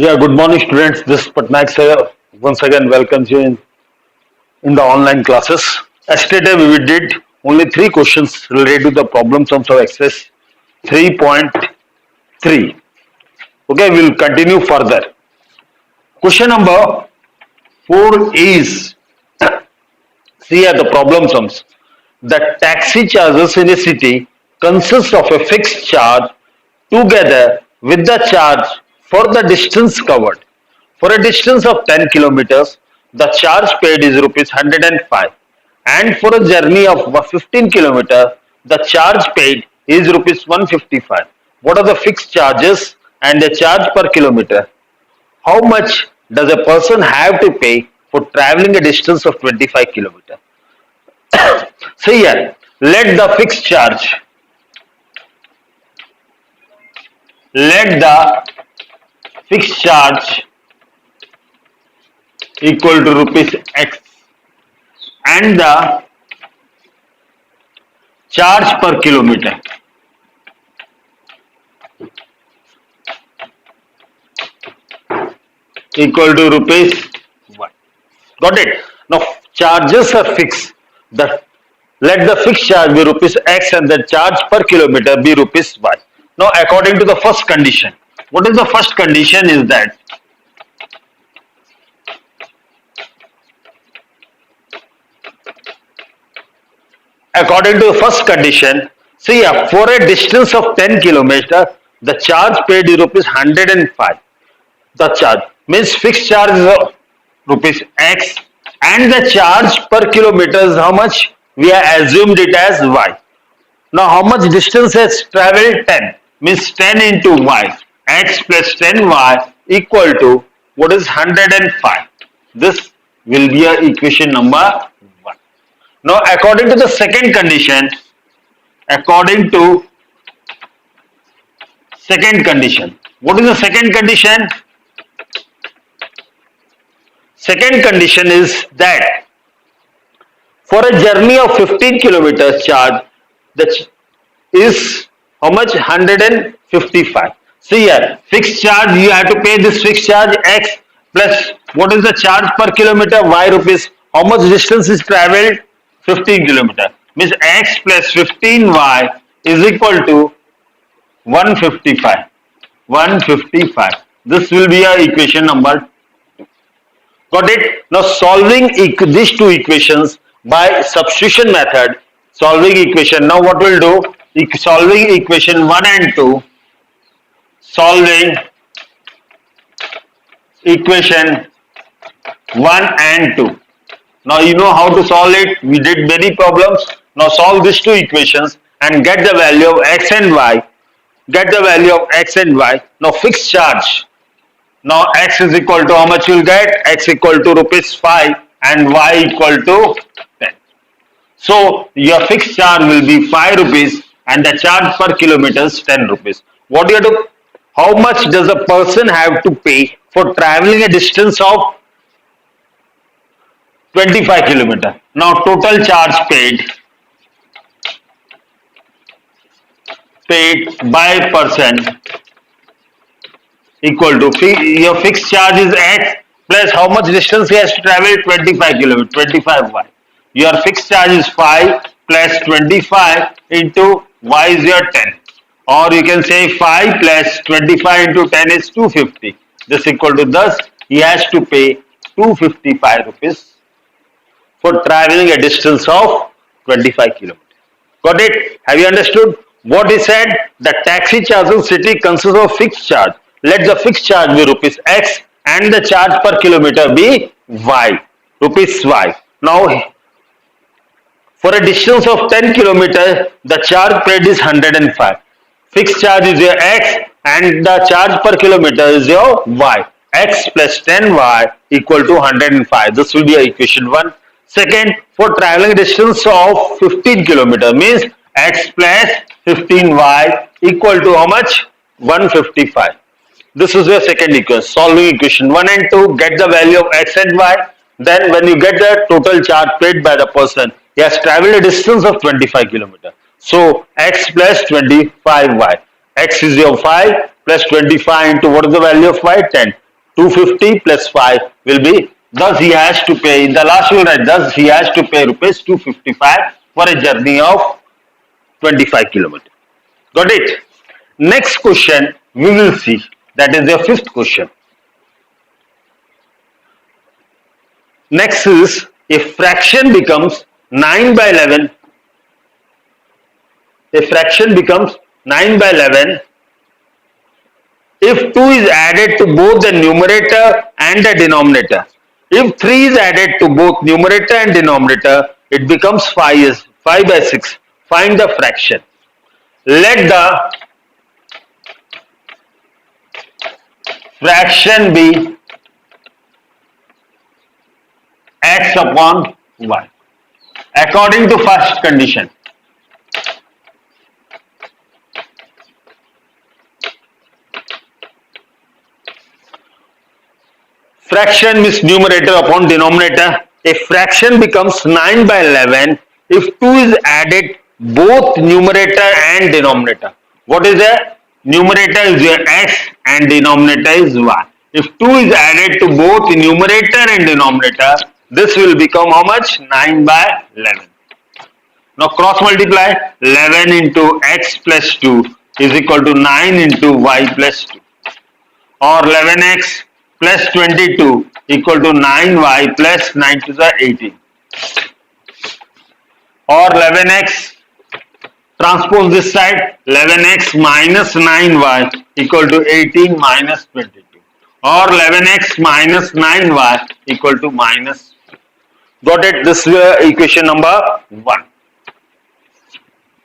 Yeah, good morning, students. This is Patnaik sir. Once again, welcomes you in the online classes. Yesterday, we did only three questions related to the problem sums of exercise 3.3. Okay, we'll continue further. Question number 4 is see here the problem sums. The taxi charges in a city consist of a fixed charge together with the charge for the distance covered. For a distance of 10 kilometers, the charge paid is rupees 105, and for a journey of 15 kilometers, the charge paid is rupees 155. What are the fixed charges and the charge per kilometer? How much does a person have to pay for traveling a distance of 25 kilometers? So here, let the fixed charge, let the fixed charge equal to rupees X and the charge per kilometer equal to rupees Y. Got it? Now charges are fixed. The let the fixed charge be rupees X and the charge per kilometer be rupees Y. Now according to the first condition, what is the first condition is that according to the first condition, see for a distance of 10 kilometer, the charge paid is rupees 105. The charge means fixed charge is rupees X and the charge per kilometer is how much? We have assumed it as Y. Now how much distance has traveled? 10 means 10 into Y. X plus 10Y equal to what is 105. This will be a equation number 1. Now according to the second condition, according to second condition, what is the second condition? Second condition is that for a journey of 15 kilometers charge that is how much? 155. See here, fixed charge you have to pay this fixed charge X plus what is the charge per kilometer? Y rupees. How much distance is travelled? 15 kilometer. Means X plus 15Y is equal to 155. 155. This will be our equation number. Got it? Now solving these two equations by substitution method, solving equation. Now what we'll do? Solving equation 1 and 2, solving equation 1 and 2. Now you know how to solve it. We did many problems. Now solve these two equations and get the value of X and Y. Get the value of X and Y. Now fixed charge. Now X is equal to how much you will get? X equal to rupees 5 and Y equal to 10. So your fixed charge will be 5 rupees and the charge per kilometer is 10 rupees. What do you have to? How much does a person have to pay for traveling a distance of 25 kilometers? Now total charge paid by person equal to your fixed charge is X plus how much distance he has to travel? 25 kilometers, 25 Y. Your fixed charge is 5 plus 25 into Y is your 10. Or you can say 5 plus 25 into 10 is 250. This equal to thus he has to pay 255 rupees for traveling a distance of 25 kilometers. Got it? Have you understood? What he said? The taxi charge in city consists of fixed charge. Let the fixed charge be rupees X and the charge per kilometer be Y. Rupees Y. Now for a distance of 10 kilometers, the charge paid is 105. Fixed charge is your X and the charge per kilometer is your Y. X plus 10Y equal to 105. This will be your equation 1. Second, for traveling distance of 15 kilometers means X plus 15Y equal to how much? 155. This is your second equation. Solving equation 1 and 2, get the value of X and Y. Then when you get the total charge paid by the person, he has traveled a distance of 25 kilometers. So X plus 25Y. X is your 5 plus 25 into what is the value of Y? 10. 250 plus 5 will be, thus he has to pay, in the last you will write, thus he has to pay rupees 255 for a journey of 25 kilometers. Got it? Next question we will see, that is the fifth question. Next is, if fraction becomes 9 by 11, a fraction becomes 9 by 11 if 2 is added to both the numerator and the denominator. If 3 is added to both numerator and denominator, it becomes 5 by 6. Find the fraction. Let the fraction be x upon y. According to first condition, fraction means numerator upon denominator. A fraction becomes 9 by 11 if 2 is added both numerator and denominator. What is the numerator is your x and denominator is y. If 2 is added to both numerator and denominator, this will become how much? 9 by 11. Now cross multiply, 11 into x plus 2 is equal to 9 into y plus 2, or 11x plus 22 equal to 9y plus 9 to the 18, or 11x transpose this side, 11x minus 9y equal to 18 minus 22, or 11x minus 9y equal to minus. Got it? This is equation number 1.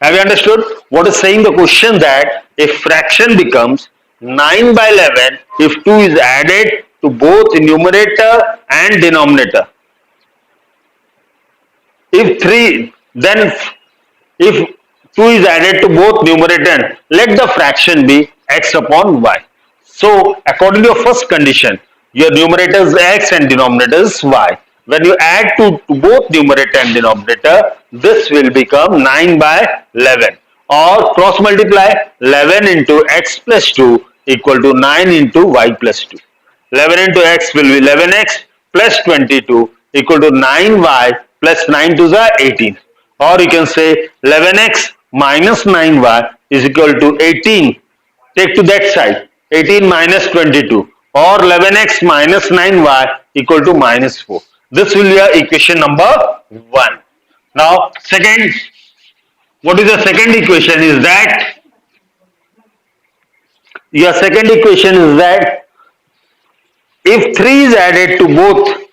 Have you understood what is saying the question, that a fraction becomes 9 by 11 if 2 is added to both numerator and denominator. If 3, then if 2 is added to both numerator, let the fraction be x upon y. So according to your first condition, your numerator is x and denominator is y. When you add to both numerator and denominator, this will become 9 by 11, or cross multiply, 11 into x plus 2 equal to 9 into y plus 2. 11 into x will be 11x plus 22 equal to 9y plus 9 to the 18, or you can say 11x minus 9y is equal to 18. Take to that side, 18 minus 22, or 11x minus 9y equal to minus 4. This will be your equation number 1. Now second, what is the second equation is that, your second equation is that if 3 is added to both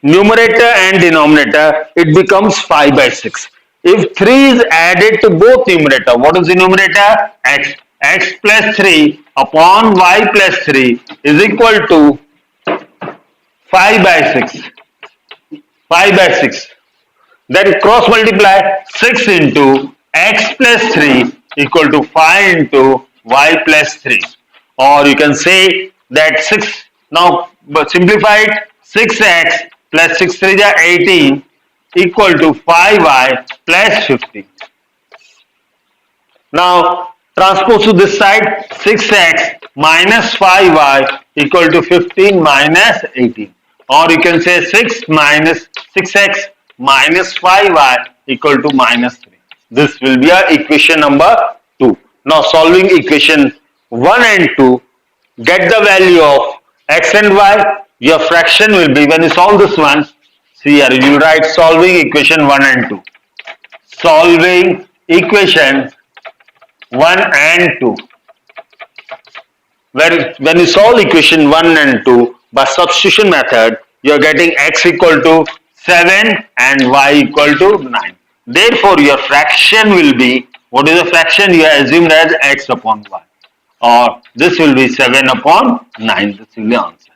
numerator and denominator, it becomes 5 by 6. If 3 is added to both numerator, what is the numerator? X. X plus 3 upon y plus 3 is equal to 5 by 6. 5 by 6. Then cross multiply, 6 into x plus 3 equal to 5 into y plus 3. Or you can say that 6, now simplify it, 6x plus 6 3 is 18 equal to 5y plus 50. Now transpose to this side, 6x minus 5y equal to 15 minus 18. Or you can say 6x minus 5y equal to minus 3. This will be our equation number 2. Now solving equation 1 and 2, get the value of x and y. Your fraction will be, when you solve this one, see here, you will write solving equation 1 and 2. Solving equation 1 and 2. When you solve equation 1 and 2 by substitution method, you are getting x equal to 7 and y equal to 9. Therefore, your fraction will be, what is the fraction? You have assumed as x upon y. Or this will be 7 upon 9. This will be the answer.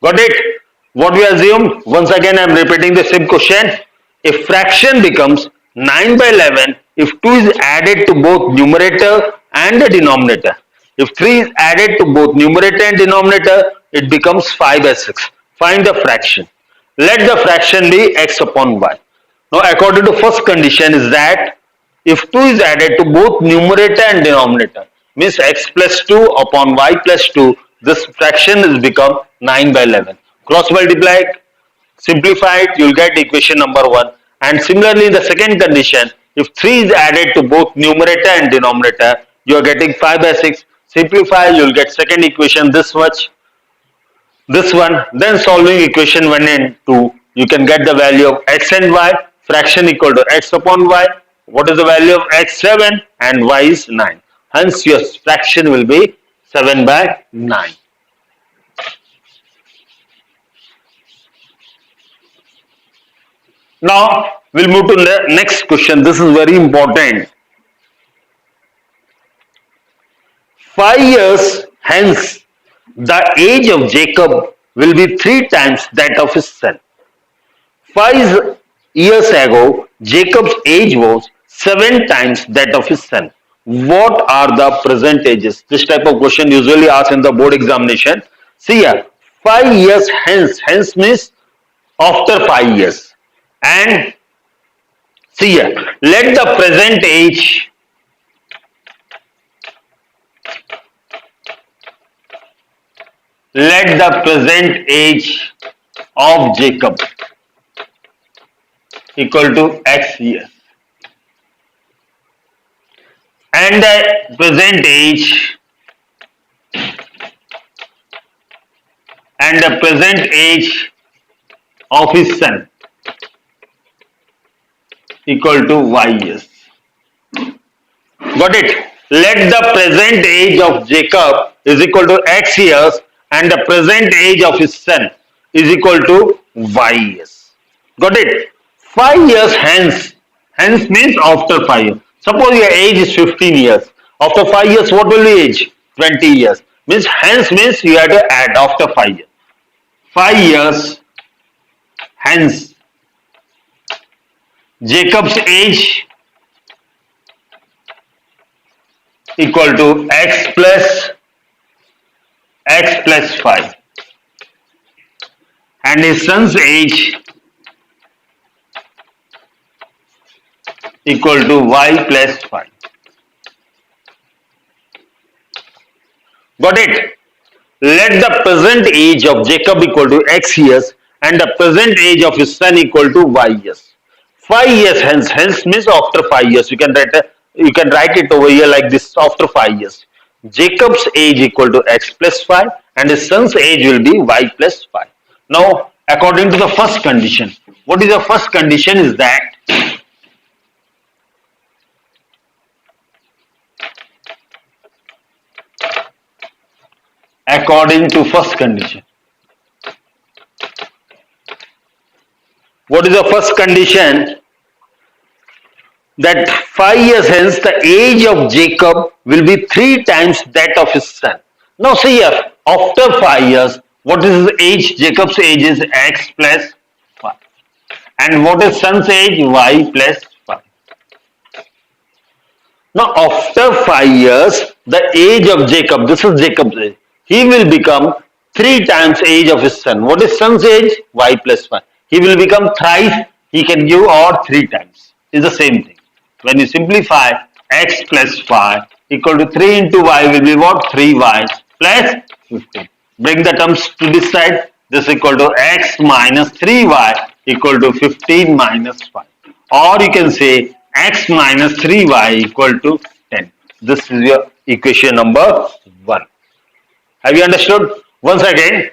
Got it? What we assumed? Once again, I am repeating the same question. A fraction becomes 9 by 11 if 2 is added to both numerator and the denominator. If 3 is added to both numerator and denominator, it becomes 5 by 6. Find the fraction. Let the fraction be x upon y. Now according to first condition is that if 2 is added to both numerator and denominator, means x plus 2 upon y plus 2, this fraction is become 9 by 11. Cross multiply, simplify it, you'll get equation number 1. And similarly, in the second condition, if 3 is added to both numerator and denominator, you are getting 5 by 6. Simplify, you'll get second equation this much, this one. Then solving equation 1 and 2, you can get the value of x and y, fraction equal to x upon y. What is the value of x? 7 and y is 9. Hence, your fraction will be 7 by 9. Now, we'll move to the next question. This is very important. 5 years hence, the age of Jacob will be 3 times that of his son. 5 years ago, Jacob's age was 7 times that of his son. What are the present ages? This type of question usually asked in the board examination. See here, 5 years hence. Hence means after 5 years. And see here, let the present age of Jacob equal to x years, and the present age of his son equal to y years. Got it? Let the present age of Jacob is equal to x years and the present age of his son is equal to y years. Got it? 5 years hence. Hence means after 5 years. Suppose your age is 15 years. After 5 years, what will be age? 20 years. Means hence means you have to add after 5 years. 5 years hence. Jacob's age equal to x plus 5 and his son's age equal to y plus 5. Got it? Let the present age of Jacob equal to x years and the present age of his son equal to y years. 5 years hence. Hence means after 5 years. You can write it over here like this, after 5 years. Jacob's age equal to x plus 5 and his son's age will be y plus 5. Now, according to the first condition, what is the first condition is that according to first condition, what is the first condition? That 5 years hence the age of Jacob will be 3 times that of his son. Now see here, after 5 years, what is his age? Jacob's age is x plus 5. And what is son's age? Y plus 5. Now after 5 years, the age of Jacob, this is Jacob's age, he will become 3 times age of his son. What is son's age? Y plus 5. He will become thrice, he can give or 3 times. It's the same thing. When you simplify, x plus 5 equal to 3 into y will be what? 3y plus 15. Bring the terms to this side. This equal to x minus 3y equal to 15 minus 5. Or you can say x minus 3y equal to 10. This is your equation number 1. Have you understood? Once again,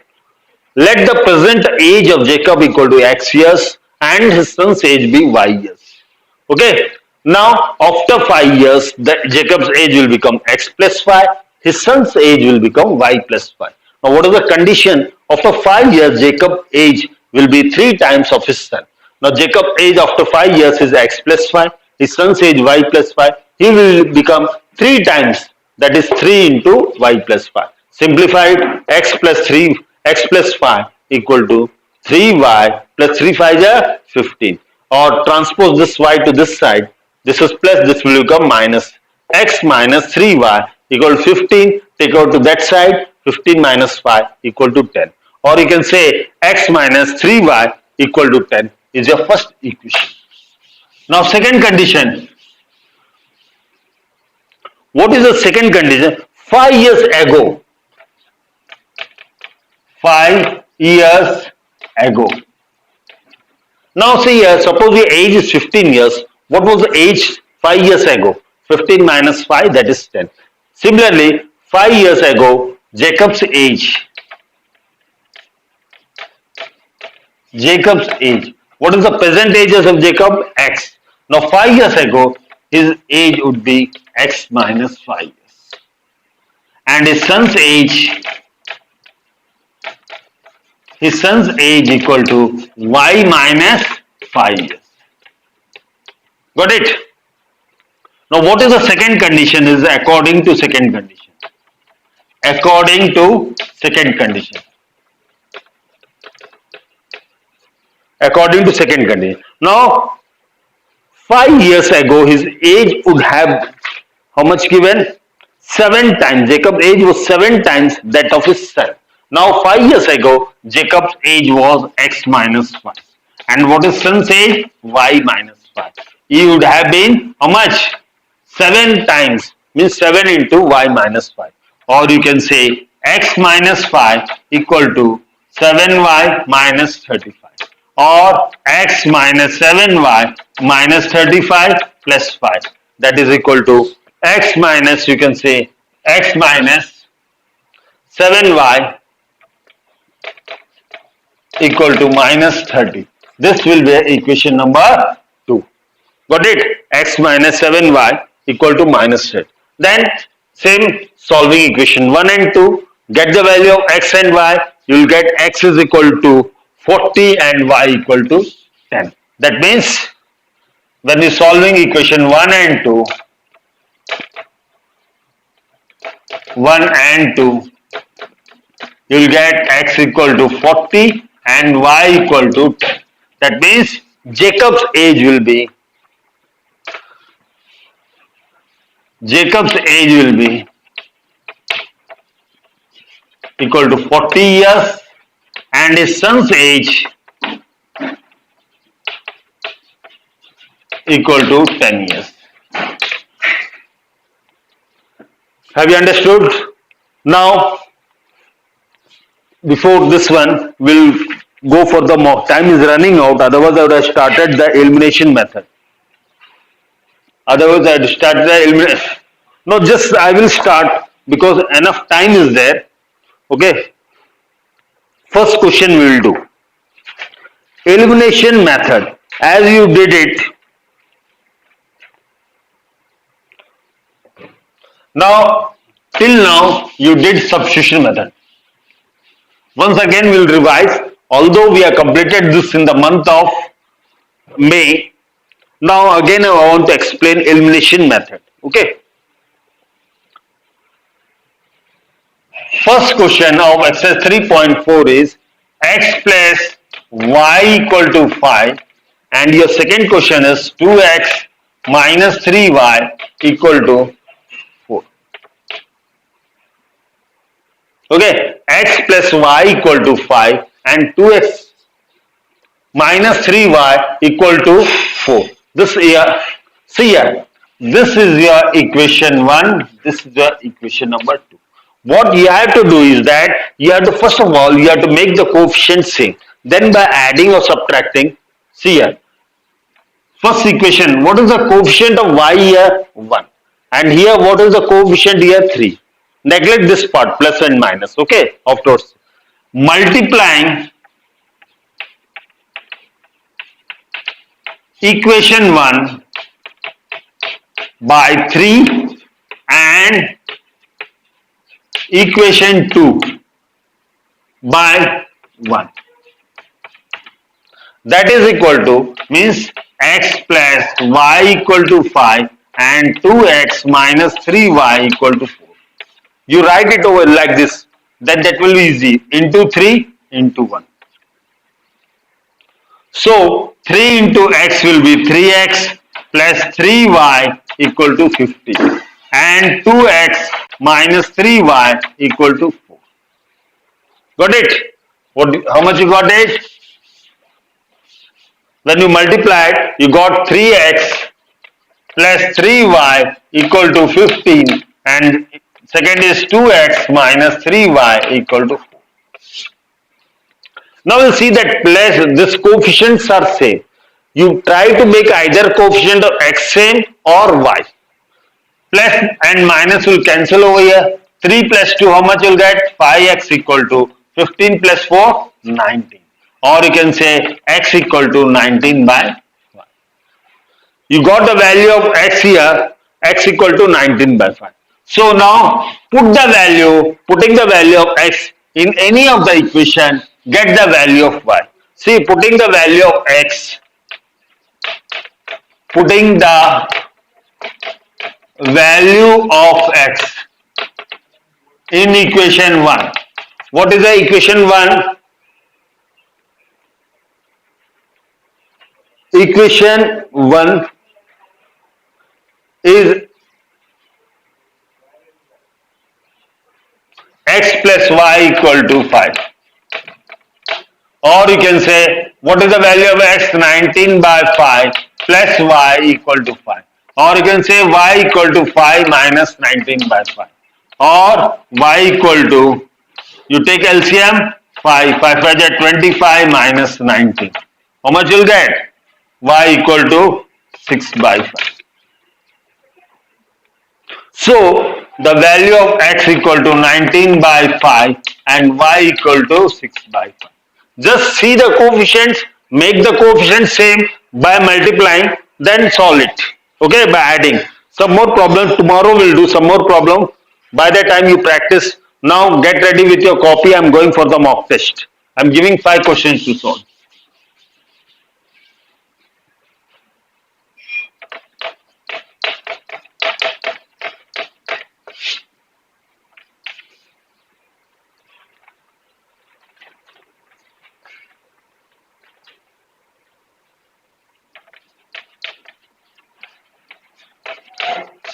let the present age of Jacob equal to x years and his son's age be y years. Okay. Now, after 5 years, Jacob's age will become x plus 5. His son's age will become y plus 5. Now, what is the condition? After 5 years, Jacob's age will be 3 times of his son. Now, Jacob's age after 5 years is x plus 5. His son's age y plus 5. He will become 3 times. That is 3 into y plus 5. Simplified, x plus 3, x plus 5 equal to 3y plus 3 5 is 15. Or transpose this y to this side. This is plus, this will become minus. X minus 3y equal to 15. Take out to that side. 15 minus 5 equal to 10. Or you can say x minus 3y equal to 10 is your first equation. Now second condition. What is the second condition? 5 years ago, 5 years ago. Now see here, suppose your age is 15 years. What was the age 5 years ago? 15 minus 5, that is 10. Similarly, 5 years ago, Jacob's age. Jacob's age. What is the present ages of Jacob? X. Now 5 years ago, his age would be X minus 5 years. And his son's age equal to Y minus 5 years. Got it? Now what is the second condition is according to second condition. According to second condition. According to second condition. Now 5 years ago his age would have how much given? 7 times. Jacob's age was 7 times that of his son. Now 5 years ago Jacob's age was X minus 5. And what is son's age? Y minus 5. He would have been how much? 7 times, means 7 into Y minus 5. Or you can say X minus 5 equal to 7Y minus 35. Or X minus 7Y minus 35 plus 5. That is equal to X minus, you can say X minus 7Y equal to minus 30. This will be equation number 2. Got it? X minus 7Y equal to minus 30. Then same solving equation 1 and 2. Get the value of X and Y. You will get X is equal to 40 and Y equal to 10. That means when you solving equation 1 and 2, 1 and 2, you will get X equal to 40 and Y equal to 10. That means Jacob's age will be equal to 40 years and his son's age equal to 10 years. Have you understood? Now, before this one, we'll go for the mock. Time is running out, otherwise I would have started the elimination method. Otherwise I would start the elimination. No, just I will start because enough time is there. Okay. First question we will do. Elimination method. As you did it, now till now you did substitution method. Once again we will revise. Although we have completed this in the month of May, now again I want to explain elimination method. Okay. First question of exercise 3.4 is X plus Y equal to 5, and your second question is 2X minus 3Y equal to 4. Okay, X plus Y equal to 5 and 2X minus 3Y equal to 4. This here, see here, this is your equation 1, this is your equation number 2. What you have to do is that you have to, first of all, you have to make the coefficient same. Then by adding or subtracting, see here, first equation, what is the coefficient of Y here? 1. And here, what is the coefficient here? 3. Neglect this part, plus and minus, okay, of course. Multiplying equation 1 by 3 and equation 2 by 1. That is equal to, means X plus Y equal to 5 and 2X minus 3Y equal to 4. You write it over like this, then that will be easy. Into 3 into 1. So 3 into X will be 3X plus 3Y equal to 50 and 2X minus 3Y equal to 4. Got it? How much you got it? When you multiplied, you got 3X plus 3Y equal to 15 and second is 2X minus 3Y equal to 4. Now we'll see that plus this coefficients are same. You try to make either coefficient of x same or y. Plus and minus will cancel over here. 3 plus 2, how much you'll get? 5x equal to 15 plus 4, 19. Or you can say x equal to 19 by y. You got the value of x here, x equal to 19 by 5. So now putting the value of x in any of the equation, get the value of y. See, putting the value of x, putting the value of x in equation 1. What is the equation 1? Equation 1 is x plus y equal to 5. Or you can say, what is the value of x? 19 by 5 plus y equal to 5. Or you can say y equal to 5 minus 19 by 5. Or y equal to, you take LCM, 5, 5 5 is 25 minus 19. How much you'll get? Y equal to 6 by 5. So the value of x equal to 19 by 5 and y equal to 6 by 5. Just see the coefficients, make the coefficients same by multiplying, then solve it. Okay, by adding. Some more problems tomorrow we'll do some more problem. By the time you practice, now get ready with your copy. I'm going for the mock test. I'm giving 5 questions to solve.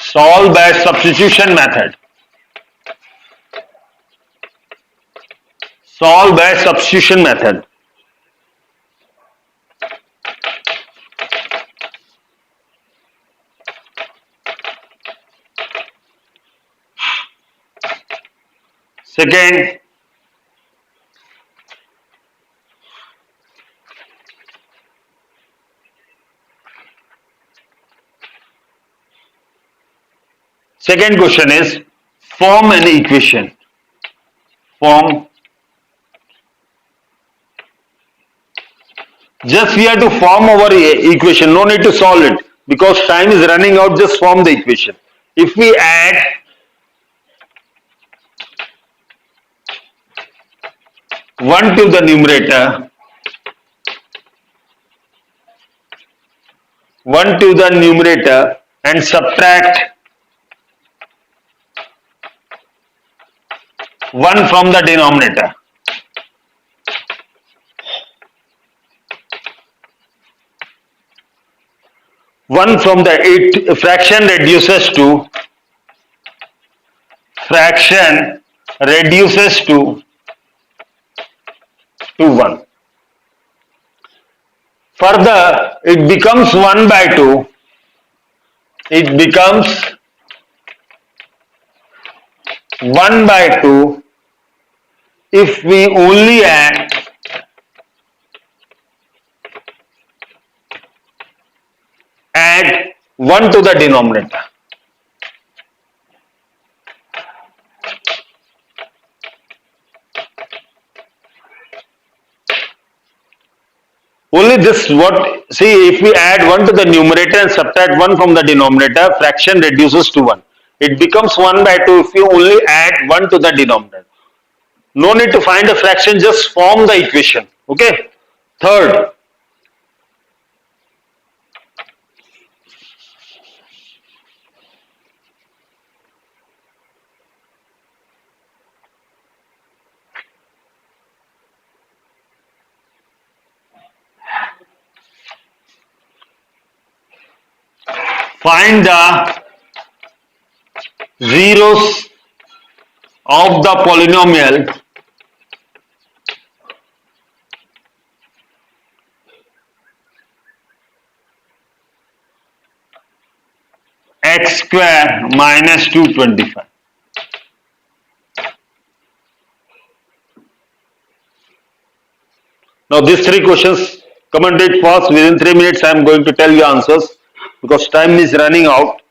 Solve by substitution method. Solve by substitution method. Second, second question is form an equation. Form. Just we have to form our equation. No need to solve it because time is running out. Just form the equation. If we add 1 to the numerator, 1 to the numerator and subtract 1 from the denominator. One from the fraction reduces to 1. Further, it becomes 1 by 2. It becomes 1 by 2 if we only add add 1 to the denominator. Only this what, see, if we add 1 to the numerator and subtract 1 from the denominator, fraction reduces to 1. It becomes 1 by 2 if you only add 1 to the denominator. No need to find a fraction, just form the equation. Okay. Third, find the zeros of the polynomial x square minus 225. Now these three questions, comment it fast. Within 3 minutes, I am going to tell you answers because time is running out.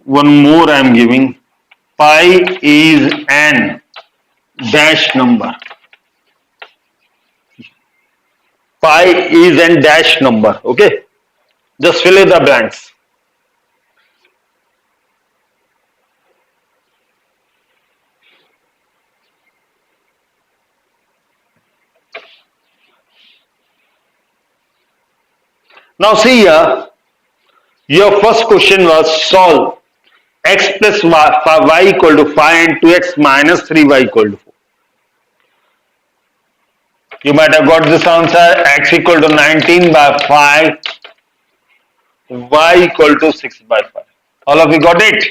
One more I am giving. Pi is an dash number. Pi is an dash number. Okay. Just fill in the blanks. Now see here, your first question was solve x plus y equal to 5 and 2x minus 3y equal to 4. You might have got this answer, x equal to 19 by 5, y equal to 6 by 5. All of you got it?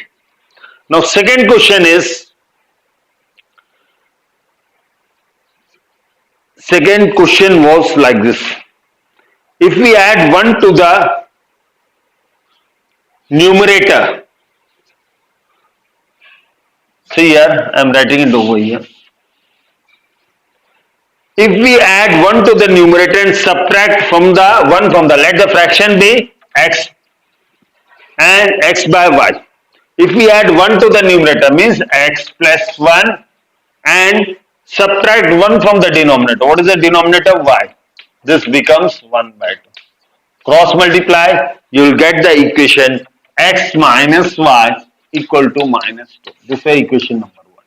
Now second question is, second question was like this. If we add 1 to the numerator, see here, I am writing it over here. If we add 1 to the numerator and subtract from the 1 from the, let the fraction be x and x by y. If we add 1 to the numerator means x plus 1 and subtract 1 from the denominator. What is the denominator? Y. This becomes 1 by 2. Cross multiply, you will get the equation x minus y equal to minus 2. This is equation number 1.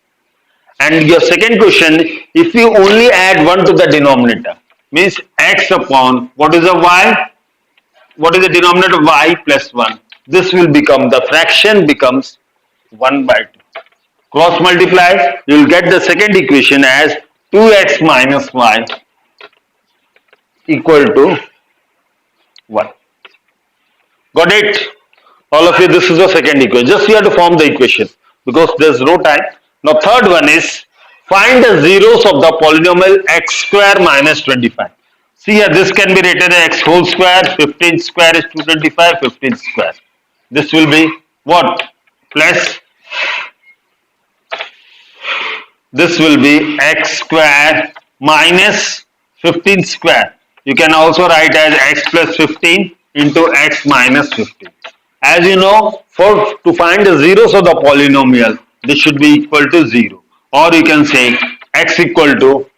And your second question, if you only add 1 to the denominator, means x upon, what is the y? What is the denominator? Y plus 1. This will become, the fraction becomes 1 by 2. Cross multiply, you will get the second equation as 2x minus y equal to 1. Got it? All of you, this is the second equation. Just you have to form the equation because there's no time. Now third one is find the zeros of the polynomial x square minus 25. See here, this can be written as x whole square, 15 square is 225, 15 square. This will be what? Plus, this will be x square minus 15 square. You can also write as x plus 15 into x minus 15. As you know, to find the zeros of the polynomial, this should be equal to 0. Or you can say x equal to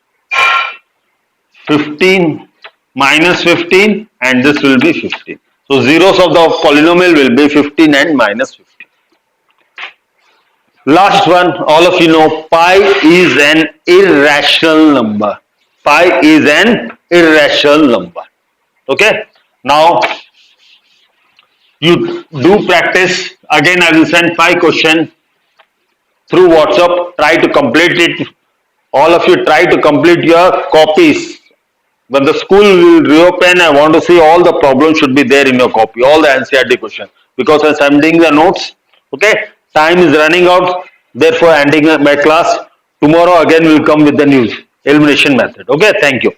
15 minus 15 and this will be 15. So zeros of the polynomial will be 15 and minus 15. Last one, all of you know pi is an irrational number. Pi is an irrational number. Okay. Now you do practice. Again, I will send 5 questions through WhatsApp. Try to complete it. All of you try to complete your copies. When the school will reopen, I want to see all the problems should be there in your copy, all the NCERT questions. Because as I'm doing the notes, okay, time is running out. Therefore, ending my class. Tomorrow again will come with the news elimination method. Okay, thank you.